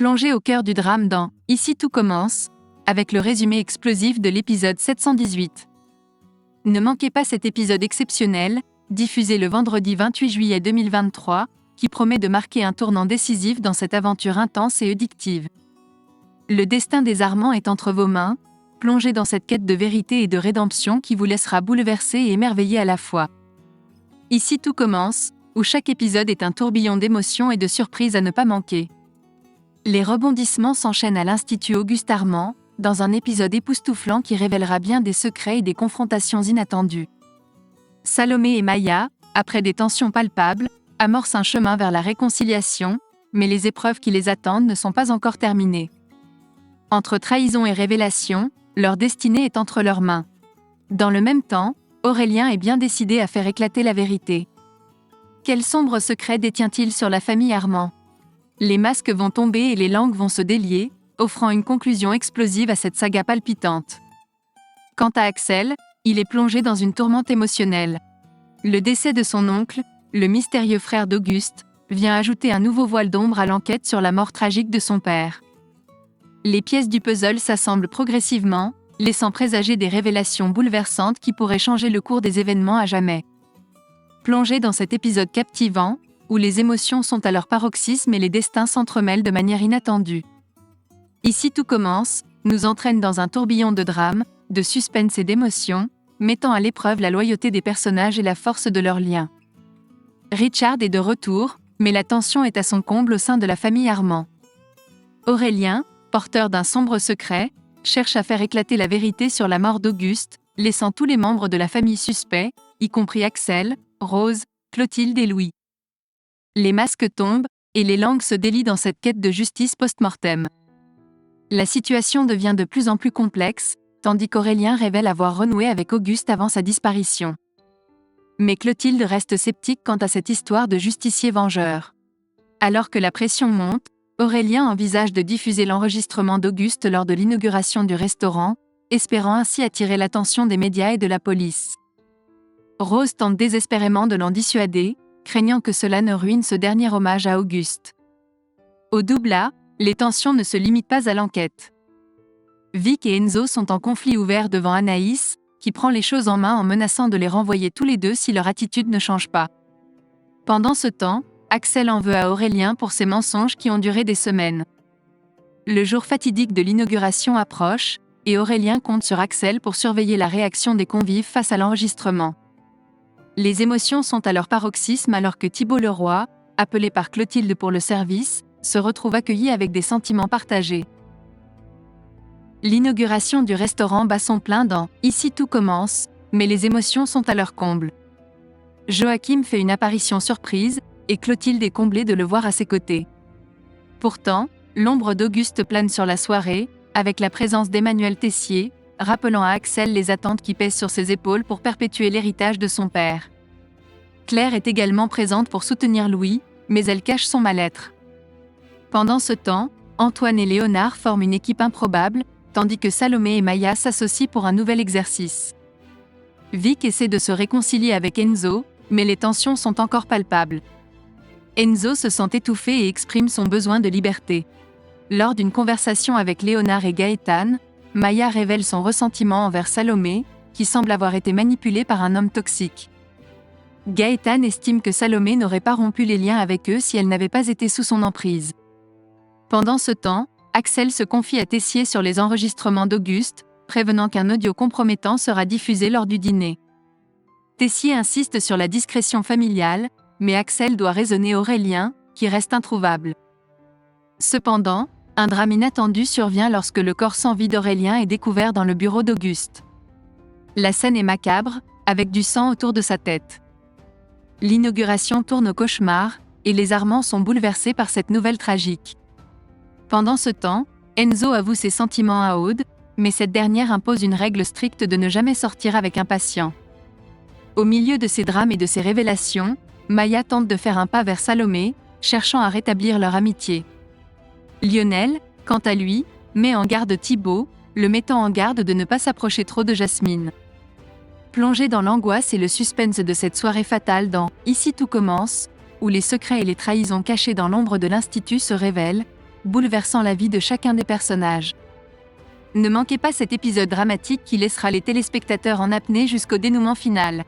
Plongez au cœur du drame dans « Ici tout commence » avec le résumé explosif de l'épisode 718. Ne manquez pas cet épisode exceptionnel, diffusé le vendredi 28 juillet 2023, qui promet de marquer un tournant décisif dans cette aventure intense et addictive. Le destin des Armand est entre vos mains, plongez dans cette quête de vérité et de rédemption qui vous laissera bouleversé et émerveillé à la fois. Ici tout commence, où chaque épisode est un tourbillon d'émotions et de surprises à ne pas manquer. Les rebondissements s'enchaînent à l'Institut Auguste Armand, dans un épisode époustouflant qui révélera bien des secrets et des confrontations inattendues. Salomé et Maya, après des tensions palpables, amorcent un chemin vers la réconciliation, mais les épreuves qui les attendent ne sont pas encore terminées. Entre trahison et révélation, leur destinée est entre leurs mains. Dans le même temps, Aurélien est bien décidé à faire éclater la vérité. Quel sombre secret détient-il sur la famille Armand ? Les masques vont tomber et les langues vont se délier, offrant une conclusion explosive à cette saga palpitante. Quant à Axel, il est plongé dans une tourmente émotionnelle. Le décès de son oncle, le mystérieux frère d'Auguste, vient ajouter un nouveau voile d'ombre à l'enquête sur la mort tragique de son père. Les pièces du puzzle s'assemblent progressivement, laissant présager des révélations bouleversantes qui pourraient changer le cours des événements à jamais. Plongé dans cet épisode captivant, où les émotions sont à leur paroxysme et les destins s'entremêlent de manière inattendue. Ici tout commence, nous entraîne dans un tourbillon de drame, de suspense et d'émotion, mettant à l'épreuve la loyauté des personnages et la force de leurs liens. Richard est de retour, mais la tension est à son comble au sein de la famille Armand. Aurélien, porteur d'un sombre secret, cherche à faire éclater la vérité sur la mort d'Auguste, laissant tous les membres de la famille suspects, y compris Axel, Rose, Clotilde et Louis. Les masques tombent, et les langues se délient dans cette quête de justice post-mortem. La situation devient de plus en plus complexe, tandis qu'Aurélien révèle avoir renoué avec Auguste avant sa disparition. Mais Clotilde reste sceptique quant à cette histoire de justicier vengeur. Alors que la pression monte, Aurélien envisage de diffuser l'enregistrement d'Auguste lors de l'inauguration du restaurant, espérant ainsi attirer l'attention des médias et de la police. Rose tente désespérément de l'en dissuader, craignant que cela ne ruine ce dernier hommage à Auguste. Au double, les tensions ne se limitent pas à l'enquête. Vic et Enzo sont en conflit ouvert devant Anaïs, qui prend les choses en main en menaçant de les renvoyer tous les deux si leur attitude ne change pas. Pendant ce temps, Axel en veut à Aurélien pour ses mensonges qui ont duré des semaines. Le jour fatidique de l'inauguration approche, et Aurélien compte sur Axel pour surveiller la réaction des convives face à l'enregistrement. Les émotions sont à leur paroxysme alors que Thibault Leroy, appelé par Clotilde pour le service, se retrouve accueilli avec des sentiments partagés. L'inauguration du restaurant bat son plein dans « Ici tout commence », mais les émotions sont à leur comble. Joachim fait une apparition surprise, et Clotilde est comblée de le voir à ses côtés. Pourtant, l'ombre d'Auguste plane sur la soirée, avec la présence d'Emmanuel Tessier, rappelant à Axel les attentes qui pèsent sur ses épaules pour perpétuer l'héritage de son père. Claire est également présente pour soutenir Louis, mais elle cache son mal-être. Pendant ce temps, Antoine et Léonard forment une équipe improbable, tandis que Salomé et Maya s'associent pour un nouvel exercice. Vic essaie de se réconcilier avec Enzo, mais les tensions sont encore palpables. Enzo se sent étouffé et exprime son besoin de liberté. Lors d'une conversation avec Léonard et Gaëtan, Maya révèle son ressentiment envers Salomé, qui semble avoir été manipulée par un homme toxique. Gaëtan estime que Salomé n'aurait pas rompu les liens avec eux si elle n'avait pas été sous son emprise. Pendant ce temps, Axel se confie à Tessier sur les enregistrements d'Auguste, prévenant qu'un audio compromettant sera diffusé lors du dîner. Tessier insiste sur la discrétion familiale, mais Axel doit raisonner Aurélien, qui reste introuvable. Cependant, un drame inattendu survient lorsque le corps sans vie d'Aurélien est découvert dans le bureau d'Auguste. La scène est macabre, avec du sang autour de sa tête. L'inauguration tourne au cauchemar, et les Armands sont bouleversés par cette nouvelle tragique. Pendant ce temps, Enzo avoue ses sentiments à Aude, mais cette dernière impose une règle stricte de ne jamais sortir avec un patient. Au milieu de ces drames et de ces révélations, Maya tente de faire un pas vers Salomé, cherchant à rétablir leur amitié. Lionel, quant à lui, met en garde Thibault, le mettant en garde de ne pas s'approcher trop de Jasmine. Plongé dans l'angoisse et le suspense de cette soirée fatale dans « Ici tout commence », où les secrets et les trahisons cachés dans l'ombre de l'Institut se révèlent, bouleversant la vie de chacun des personnages. Ne manquez pas cet épisode dramatique qui laissera les téléspectateurs en apnée jusqu'au dénouement final.